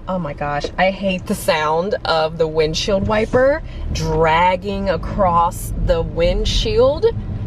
Oh my gosh, I hate the sound of the windshield wiper dragging across the windshield.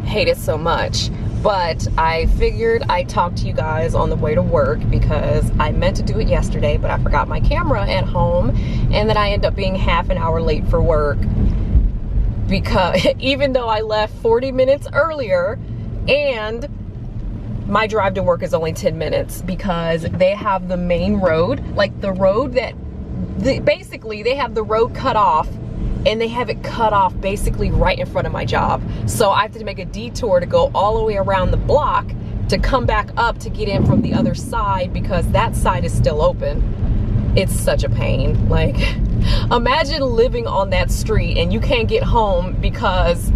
Hate it so much. But I figured I'd talk to you guys on the way to work because I meant to do it yesterday, but I forgot my camera at home, and then I end up being half an hour late for work because even though I left 40 minutes earlier, and my drive to work is only 10 minutes because they have the main road, like the road that, basically they have the road cut off, and they have it cut off basically right in front of my job. So I have to make a detour to go all the way around the block to come back up to get in from the other side because that side is still open. It's such a pain. Like, imagine living on that street and you can't get home because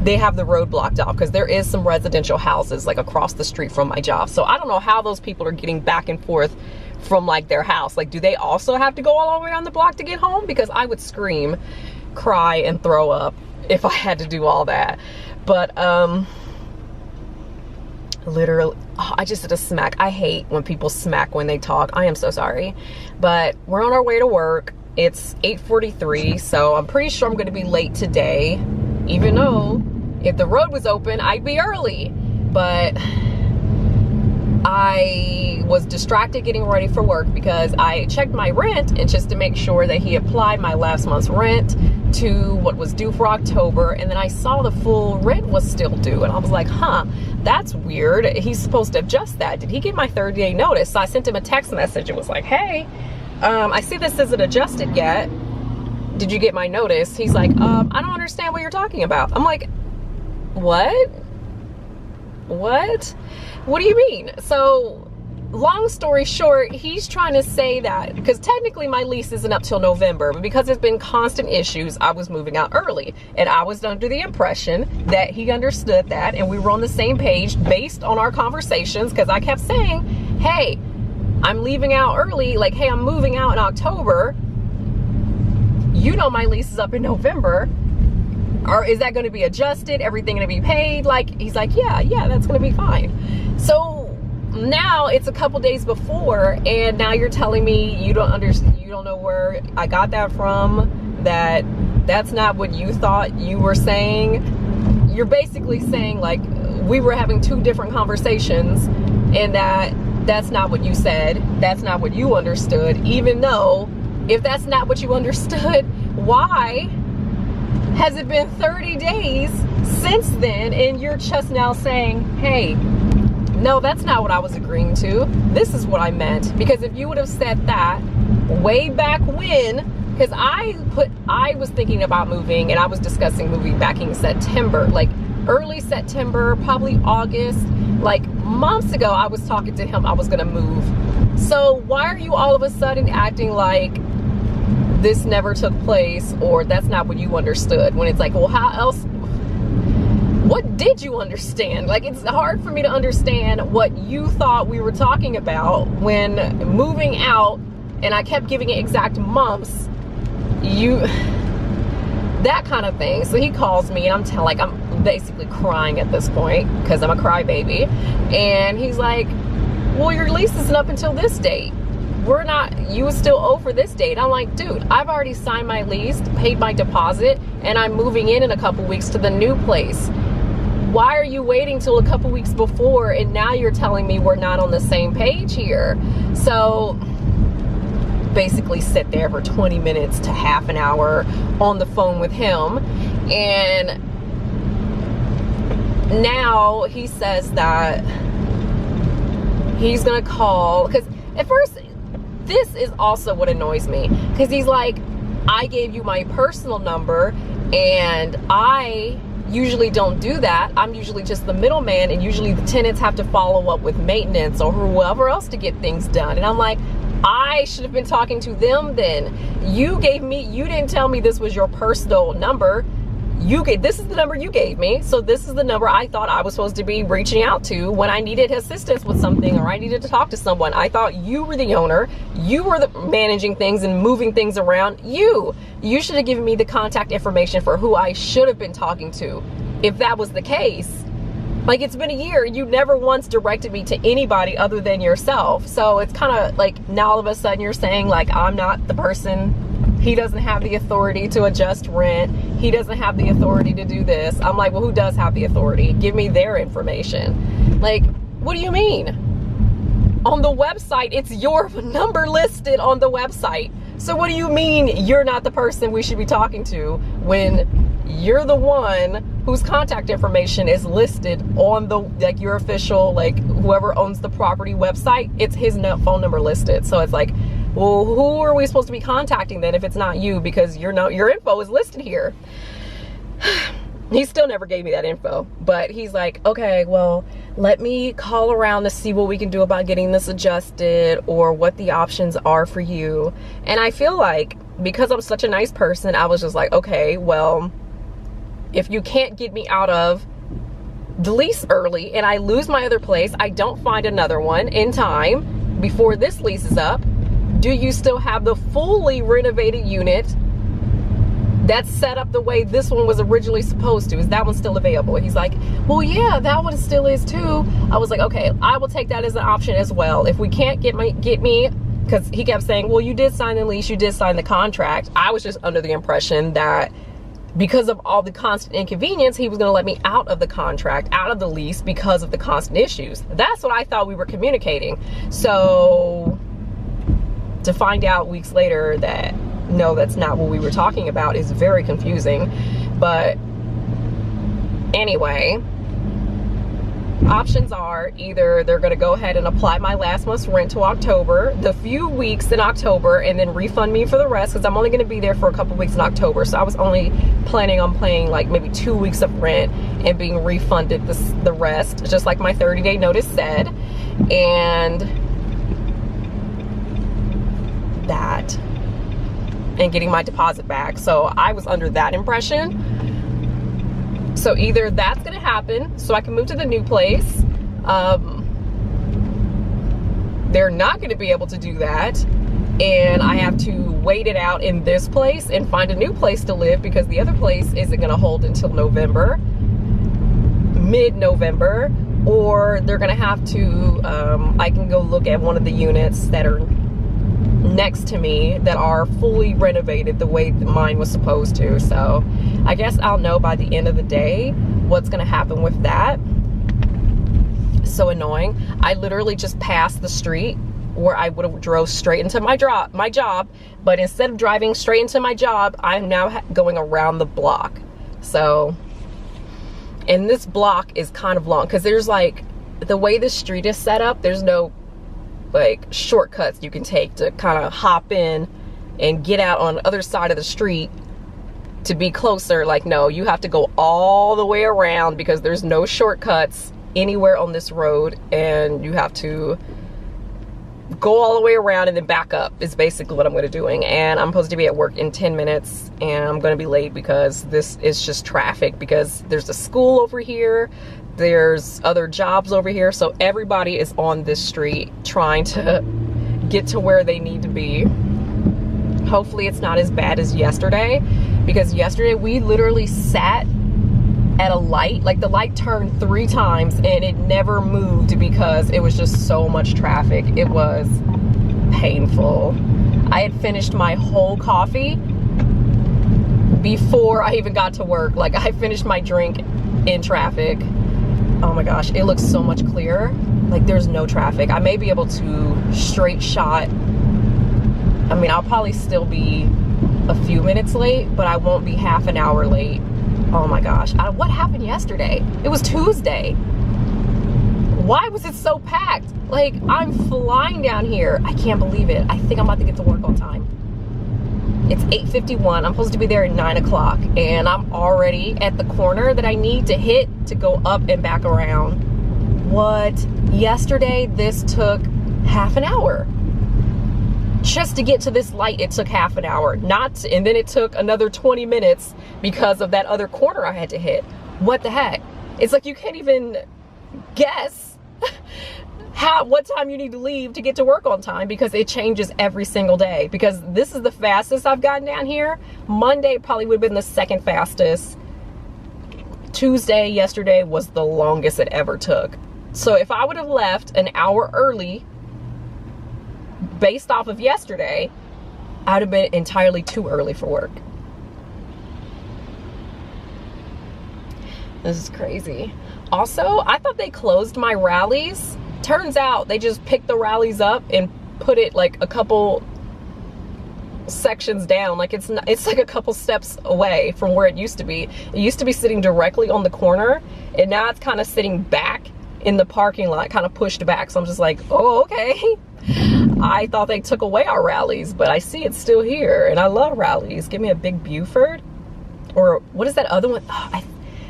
they have the road blocked off, because there is some residential houses like across the street from my job. So I don't know how those people are getting back and forth from like their house. Like, do they also have to go all the way around the block to get home? Because I would scream, cry, and throw up if I had to do all that. But literally, I just did a smack. I hate when people smack when they talk. I am so sorry. But we're on our way to work. It's 8:43, so I'm pretty sure I'm going to be late today, even though if the road was open I'd be early. But I was distracted getting ready for work because I checked my rent, and just to make sure that he applied my last month's rent to what was due for October, and then I saw the full rent was still due, and I was like, huh, that's weird. He's supposed to adjust that. Did he get my 30-day notice? So I sent him a text message. It was like, hey, I see this isn't adjusted yet. Did you get my notice? He's like, I don't understand what you're talking about. I'm like, what? What do you mean? So long story short, he's trying to say that because technically my lease isn't up till November, but because there's been constant issues, I was moving out early, and I was under the impression that he understood that and we were on the same page based on our conversations, because I kept saying, hey, I'm leaving out early, like, hey, I'm moving out in October, you know my lease is up in November. Or is that going to be adjusted? Everything going to be paid? Like, he's like, yeah, that's going to be fine. So now it's a couple days before, and now you're telling me you don't understand, you don't know where I got that from, that's not what you thought you were saying. You're basically saying like we were having two different conversations, and that's not what you said. That's not what you understood. Even though if that's not what you understood, why has it been 30 days since then and you're just now saying, hey, no, that's not what I was agreeing to. This is what I meant. Because if you would have said that way back when, because I was thinking about moving, and I was discussing moving back in September, like early September, probably August, like months ago, I was talking to him, I was gonna move. So why are you all of a sudden acting like this never took place, or that's not what you understood, when it's like, well, how else, what did you understand? Like, it's hard for me to understand what you thought we were talking about when moving out, and I kept giving it exact months, that kind of thing. So he calls me, and I'm basically crying at this point because I'm a crybaby, and he's like, well, your lease isn't up until this date. You still owe for this date. I'm like, dude, I've already signed my lease, paid my deposit, and I'm moving in a couple weeks to the new place. Why are you waiting till a couple weeks before, and now you're telling me we're not on the same page here? So basically sit there for 20 minutes to half an hour on the phone with him, and now he says that he's gonna call, because at first, this is also what annoys me, because he's like, I gave you my personal number, and I usually don't do that. I'm usually just the middleman, and usually the tenants have to follow up with maintenance or whoever else to get things done. And I'm like, I should have been talking to them then. You didn't tell me this was your personal number. This is the number you gave me, so this is the number I thought I was supposed to be reaching out to when I needed assistance with something, or I needed to talk to someone. I thought you were the owner, you were the managing things and moving things around. You should have given me the contact information for who I should have been talking to. If that was the case, Like, it's been a year. You never once directed me to anybody other than yourself. So it's kind of like, now all of a sudden you're saying, like, I'm not the person. He doesn't have the authority to adjust rent. He doesn't have the authority to do this. I'm like, well, who does have the authority? Give me their information. Like, what do you mean? On the website, it's your number listed on the website. So what do you mean you're not the person we should be talking to when you're the one whose contact information is listed on the, like, your official, like, whoever owns the property website, it's his phone number listed. So it's like, well, who are we supposed to be contacting then if it's not you, because your info is listed here? He still never gave me that info, but he's like, okay, well, let me call around to see what we can do about getting this adjusted or what the options are for you. And I feel like, because I'm such a nice person, I was just like, okay, well, if you can't get me out of the lease early and I lose my other place, I don't find another one in time before this lease is up, do you still have the fully renovated unit that's set up the way this one was originally supposed to? Is that one still available? He's like, well, yeah, that one still is too. I was like, okay, I will take that as an option as well. If we can't get me, because he kept saying, well, you did sign the lease, you did sign the contract. I was just under the impression that because of all the constant inconvenience, he was going to let me out of the contract, out of the lease, because of the constant issues. That's what I thought we were communicating. So to find out weeks later that no, that's not what we were talking about is very confusing. But anyway, options are either they're going to go ahead and apply my last month's rent to October, the few weeks in October, and then refund me for the rest, because I'm only going to be there for a couple weeks in October. So I was only planning on paying like maybe 2 weeks of rent and being refunded the rest, just like my 30-day notice said. And that, and getting my deposit back. So I was under that impression. So either that's gonna happen so I can move to the new place. They're not gonna be able to do that, and I have to wait it out in this place and find a new place to live, because the other place isn't gonna hold until November, mid-November, or they're gonna have to, I can go look at one of the units that are next to me that are fully renovated the way mine was supposed to. So I guess I'll know by the end of the day what's gonna happen with that. So annoying. I literally just passed the street where I would have drove straight into my job, but instead of driving straight into my job, I'm now going around the block. So, and this block is kind of long, because there's like, the way the street is set up, there's no like shortcuts you can take to kind of hop in and get out on the other side of the street to be closer. Like, no, you have to go all the way around, because there's no shortcuts anywhere on this road, and you have to go all the way around and then back up is basically what I'm going to be doing. And I'm supposed to be at work in 10 minutes, and I'm going to be late because this is just traffic, because there's a school over here, there's other jobs over here, so everybody is on this street trying to get to where they need to be. Hopefully it's not as bad as yesterday, because yesterday we literally sat at a light, like the light turned 3 times and it never moved because it was just so much traffic. It was painful. I had finished my whole coffee before I even got to work. Like, I finished my drink in traffic. Oh my gosh, it looks so much clearer. Like, there's no traffic. I may be able to straight shot. I mean, I'll probably still be a few minutes late, but I won't be half an hour late. Oh my gosh, what happened yesterday? It was Tuesday. Why was it so packed? Like, I'm flying down here. I can't believe it. I think I'm about to get to work on time. It's 8:51. I'm supposed to be there at 9 o'clock, and I'm already at the corner that I need to hit to go up and back around. What? Yesterday, this took half an hour. Just to get to this light, it took half an hour. And then it took another 20 minutes because of that other corner I had to hit. What the heck? It's like you can't even guess what time you need to leave to get to work on time, because it changes every single day. Because this is the fastest I've gotten down here. Monday probably would have been the second fastest. Tuesday, yesterday was the longest it ever took. So if I would have left an hour early based off of yesterday, I'd have been entirely too early for work. This is crazy. Also, I thought they closed my rallies. Turns out they just picked the rallies up and put it like a couple sections down. Like it's like a couple steps away from where it used to be. It used to be sitting directly on the corner, and now it's kind of sitting back in the parking lot, kind of pushed back. So I'm just like, oh, okay. I thought they took away our rallies, but I see it's still here, and I love rallies. Give me a big Buford. Or what is that other one? Oh,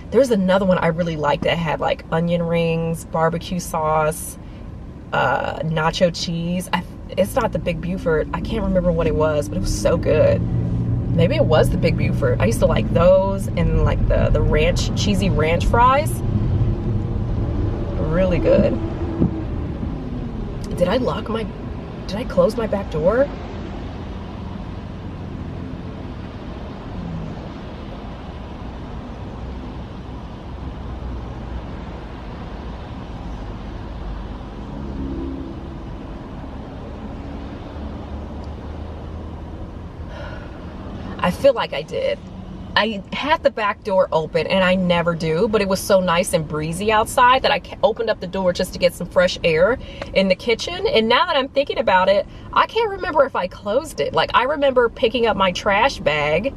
there's another one I really liked that had like onion rings, barbecue sauce, nacho cheese. It's not the Big Buford. I can't remember what it was, but it was so good. Maybe it was the Big Buford. I used to like those, and like the ranch, cheesy ranch fries. Really good. Did I close my back door? I feel like I did. I had the back door open, and I never do, but it was so nice and breezy outside that I opened up the door just to get some fresh air in the kitchen. And now that I'm thinking about it, I can't remember if I closed it. Like, I remember picking up my trash bag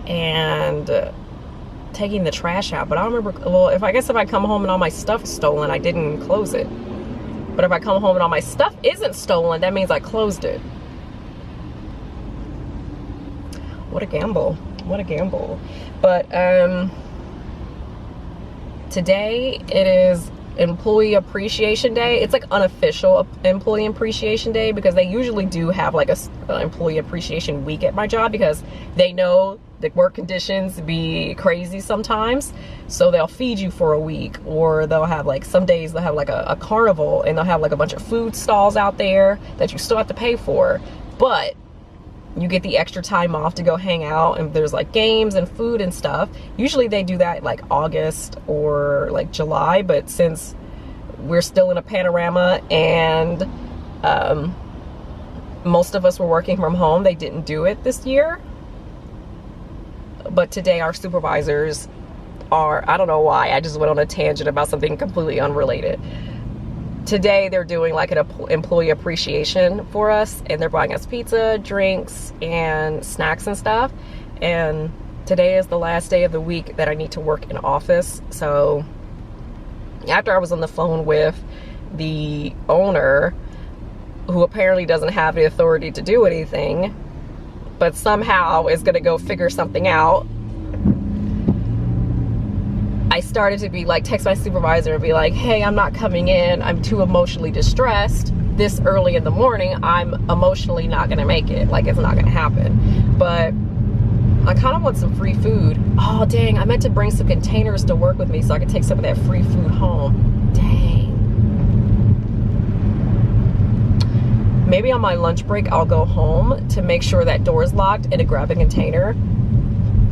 and taking the trash out, but I don't remember. Well, I guess if I come home and all my stuff is stolen, I didn't close it. But if I come home and all my stuff isn't stolen, that means I closed it. What a gamble. What a gamble. But today it is Employee Appreciation Day. It's like unofficial Employee Appreciation Day, because they usually do have like a Employee Appreciation Week at my job, because they know the work conditions be crazy sometimes. So they'll feed you for a week, or they'll have like, some days they'll have like a carnival, and they'll have like a bunch of food stalls out there that you still have to pay for. But you get the extra time off to go hang out, and there's like games and food and stuff. Usually they do that like August or like July, but since we're still in a panorama and most of us were working from home, they didn't do it this year. But today our supervisors are, I don't know why, I just went on a tangent about something completely unrelated. Today they're doing like an employee appreciation for us, and they're buying us pizza, drinks, and snacks and stuff. And today is the last day of the week that I need to work in office. So after I was on the phone with the owner, who apparently doesn't have the authority to do anything, but somehow is gonna go figure something out, I started to be like, text my supervisor and be like, hey, I'm not coming in. I'm too emotionally distressed this early in the morning. I'm emotionally not gonna make it. Like, it's not gonna happen. But I kind of want some free food. Oh, dang, I meant to bring some containers to work with me so I could take some of that free food home. Dang. Maybe on my lunch break, I'll go home to make sure that door is locked and to grab a container,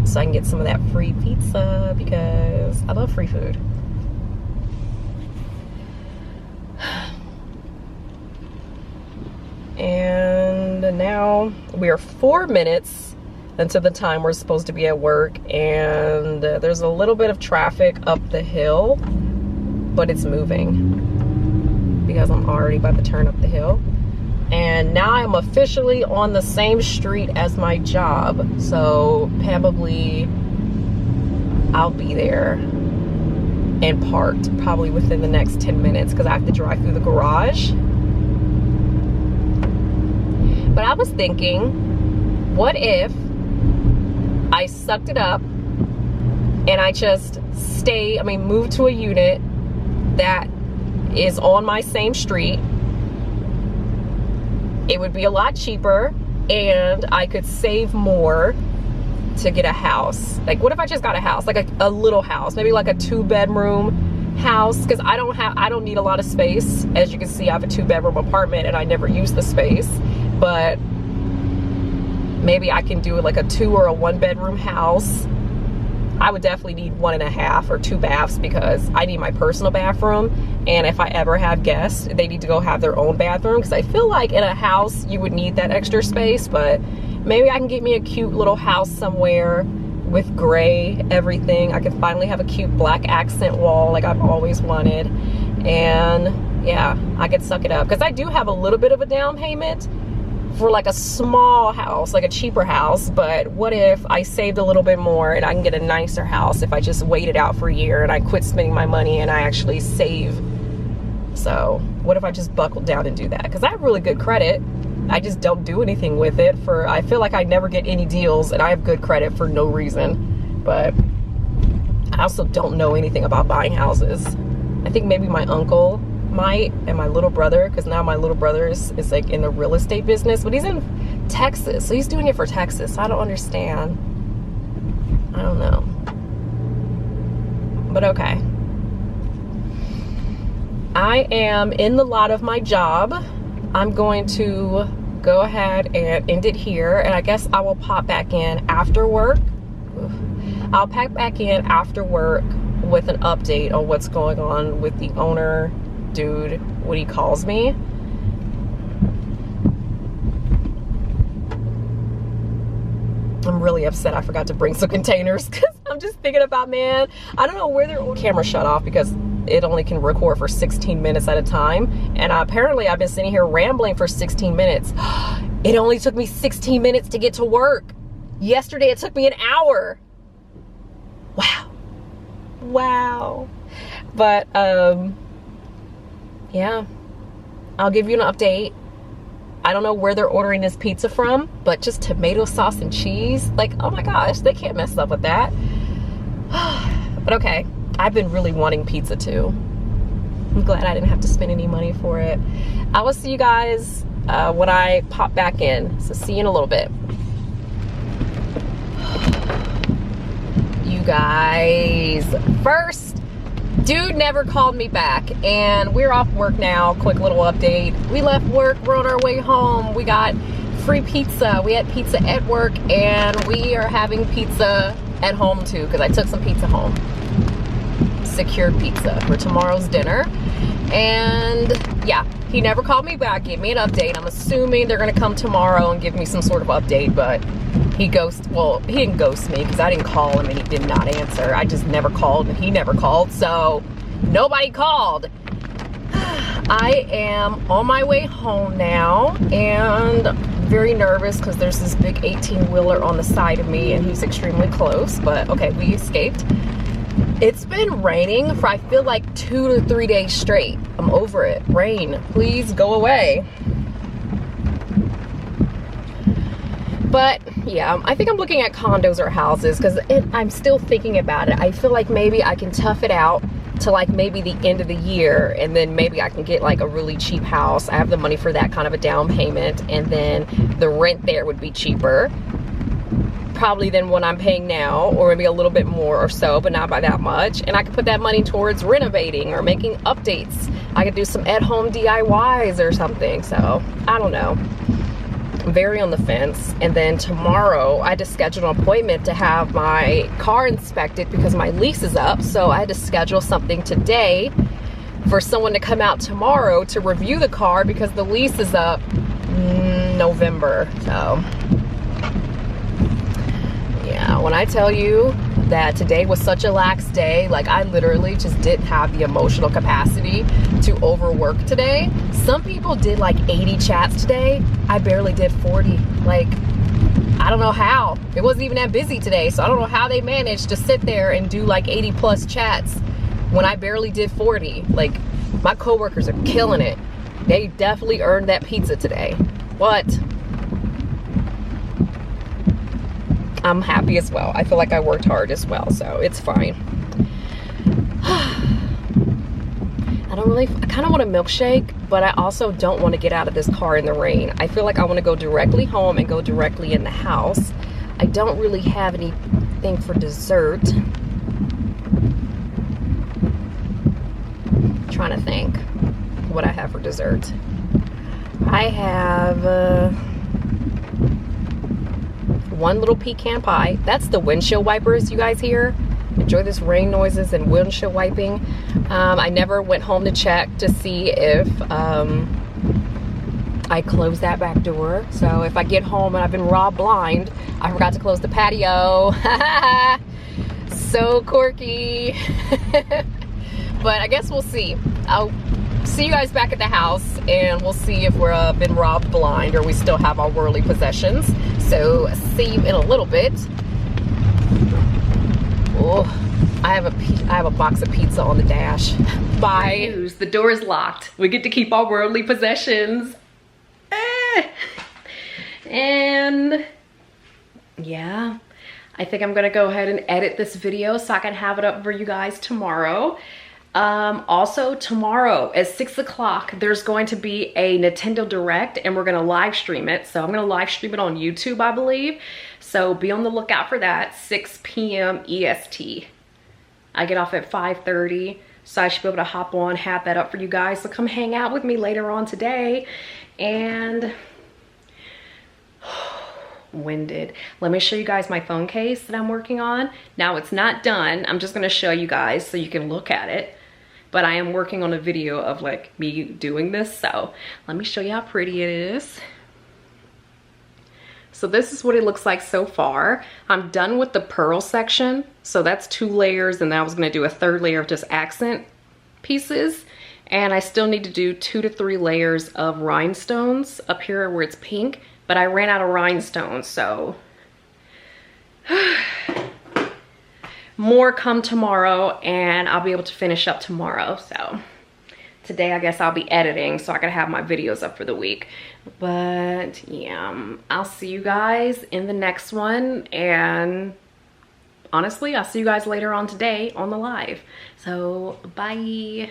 so I can get some of that free pizza, because I love free food. And now we are 4 minutes until the time we're supposed to be at work, and there's a little bit of traffic up the hill, but it's moving because I'm already about to turn up the hill. And now I'm officially on the same street as my job. So probably I'll be there and parked probably within the next 10 minutes because I have to drive through the garage. But I was thinking, what if I sucked it up and I just move to a unit that is on my same street? It would be a lot cheaper, and I could save more to get a house. Like, what if I just got a house, like a little house, maybe like a 2-bedroom house? Because I don't need a lot of space. As you can see, I have a 2-bedroom apartment and I never use the space. But maybe I can do like a 2 or a 1 bedroom house. I would definitely need 1.5 or 2 baths because I need my personal bathroom. And if I ever have guests, they need to go have their own bathroom, because I feel like in a house you would need that extra space. But maybe I can get me a cute little house somewhere with gray everything. I can finally have a cute black accent wall like I've always wanted. And yeah, I could suck it up, because I do have a little bit of a down payment for like a small house, like a cheaper house. But what if I saved a little bit more and I can get a nicer house if I just wait it out for a year and I quit spending my money and I actually save? So what if I just buckled down and do that? Because I have really good credit. I just don't do anything with it. I feel like I never get any deals, and I have good credit for no reason. But I also don't know anything about buying houses. I think maybe my uncle might, and my little brother, because now my little brother is like in the real estate business, but he's in Texas, so he's doing it for Texas. I don't understand. I don't know. But okay. I am in the lot of my job. I'm going to go ahead and end it here, and I guess I will pop back in after work. I'll pack back in after work with an update on what's going on with the owner dude, what he calls me. I'm really upset I forgot to bring some containers, because I'm just thinking about, man, I don't know where their camera shut off, because it only can record for 16 minutes at a time. And apparently I've been sitting here rambling for 16 minutes. It only took me 16 minutes to get to work. Yesterday it took me an hour. Wow. But yeah, I'll give you an update. I don't know where they're ordering this pizza from, but just tomato sauce and cheese, like, oh my gosh, they can't mess up with that. But okay, I've been really wanting pizza too. I'm glad I didn't have to spend any money for it. I will see you guys when I pop back in. So see you in a little bit. You guys, first, dude never called me back, and we're off work now. Quick little update. We left work, we're on our way home. We got free pizza. We had pizza at work, and we are having pizza at home too, because I took some pizza home. Secured pizza for tomorrow's dinner. And yeah, he never called me back, gave me an update. I'm assuming they're gonna come tomorrow and give me some sort of update, but he didn't ghost me, because I didn't call him and he did not answer. I just never called and he never called, so nobody called. I am on my way home now, and very nervous because there's this big 18-wheeler on the side of me and he's extremely close, but okay, we escaped. It's been raining for I feel like 2 to 3 days straight. I'm over it. Rain, please go away. But yeah, I think I'm looking at condos or houses, because I'm still thinking about it. I feel like maybe I can tough it out to like maybe the end of the year, and then maybe I can get like a really cheap house. I have the money for that kind of a down payment, and then the rent there would be cheaper probably than what I'm paying now, or maybe a little bit more or so, but not by that much. And I could put that money towards renovating or making updates. I could do some at-home DIYs or something. So I don't know, I'm very on the fence. And then tomorrow I had to schedule an appointment to have my car inspected because my lease is up. So I had to schedule something today for someone to come out tomorrow to review the car, because the lease is up November. So yeah, when I tell you that today was such a lax day, like I literally just didn't have the emotional capacity to overwork today. Some people did like 80 chats today. I barely did 40. Like, I don't know how. It wasn't even that busy today, so I don't know how they managed to sit there and do like 80 plus chats when I barely did 40. Like, my coworkers are killing it. They definitely earned that pizza today. What? I'm happy as well. I feel like I worked hard as well, so it's fine. I kind of want a milkshake, but I also don't want to get out of this car in the rain. I feel like I want to go directly home and go directly in the house. I don't really have anything for dessert. I'm trying to think what I have for dessert. I have one little pecan pie. That's the windshield wipers you guys hear. Enjoy this rain noises and windshield wiping. I never went home to check to see if I closed that back door. So if I get home and I've been robbed blind, I forgot to close the patio. So quirky. But I guess we'll see. I'll see you guys back at the house and we'll see if we're been robbed blind or we still have our worldly possessions. So see you in a little bit. Oh, I have a box of pizza on the dash. Bye. The door is locked. We get to keep our worldly possessions. And yeah, I think I'm gonna go ahead and edit this video so I can have it up for you guys tomorrow. Also tomorrow at 6 o'clock, there's going to be a Nintendo Direct and we're gonna live stream it. So I'm gonna live stream it on YouTube, I believe. So be on the lookout for that, 6 p.m. EST. I get off at 5:30, so I should be able to hop on, have that up for you guys. So come hang out with me later on today. And winded. Let me show you guys my phone case that I'm working on. Now it's not done. I'm just gonna show you guys so you can look at it. But I am working on a video of like me doing this. So let me show you how pretty it is. So this is what it looks like so far. I'm done with the pearl section. So that's 2 layers, and then I was gonna do a 3rd layer of just accent pieces. And I still need to do 2 to 3 layers of rhinestones up here where it's pink, but I ran out of rhinestones, so more come tomorrow and I'll be able to finish up tomorrow. So today I guess I'll be editing so I can have my videos up for the week. But yeah, I'll see you guys in the next one, and honestly, I'll see you guys later on today on the live. So bye.